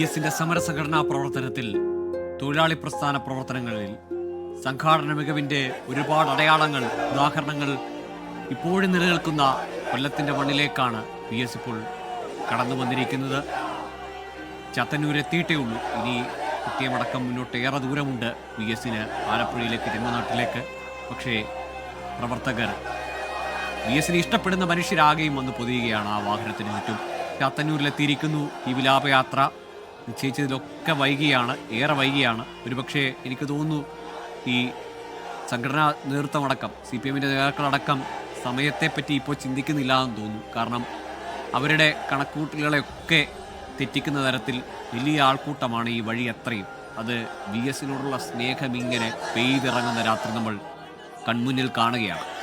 എസിന്റെ സമരസംഘടനാ പ്രവർത്തനത്തിൽ, തൊഴിലാളി പ്രസ്ഥാന പ്രവർത്തനങ്ങളിൽ സംഘാടന മികവിന്റെ ഒരുപാട് അടയാളങ്ങൾ, ഉദാഹരണങ്ങൾ ഇപ്പോഴും നിലനിൽക്കുന്ന കൊല്ലത്തിന്റെ മണ്ണിലേക്കാണ് എസ് ഇപ്പോൾ കടന്നു വന്നിരിക്കുന്നത്. ചാത്തന്നൂരെത്തിയിട്ടേ ഉള്ളൂ. ഇനി കുത്തിയമടക്കം മുന്നോട്ട് ഏറെ ദൂരമുണ്ട് എസിന് ആലപ്പുഴയിലേക്ക്, ജന്മനാട്ടിലേക്ക്. പക്ഷേ പ്രവർത്തകർ എസിനെ ഇഷ്ടപ്പെടുന്ന മനുഷ്യരാകെയും വന്ന് പൊതിയുകയാണ് ആ വാഹനത്തിന് ചുറ്റും. ചാത്തന്നൂരിലെത്തിയിരിക്കുന്നു. ഈ വിലാപയാത്ര നിശ്ചയിച്ചതിലൊക്കെ വൈകിയാണ്, ഏറെ വൈകിയാണ്. ഒരുപക്ഷെ എനിക്ക് തോന്നുന്നു ഈ സംഘടനാ നേതൃത്വമടക്കം, CPM നേതാക്കളടക്കം സമയത്തെപ്പറ്റി ഇപ്പോൾ ചിന്തിക്കുന്നില്ല എന്ന് തോന്നുന്നു. കാരണം അവരുടെ കണക്കൂട്ടലുകളെയൊക്കെ തെറ്റിക്കുന്ന തരത്തിൽ വലിയ ആൾക്കൂട്ടമാണ് ഈ വഴി അത്രയും. അത് എസിനോടുള്ള സ്നേഹം ഇങ്ങനെ പെയ്തിറങ്ങുന്ന രാത്രി നമ്മൾ കൺമുന്നിൽ കാണുകയാണ്.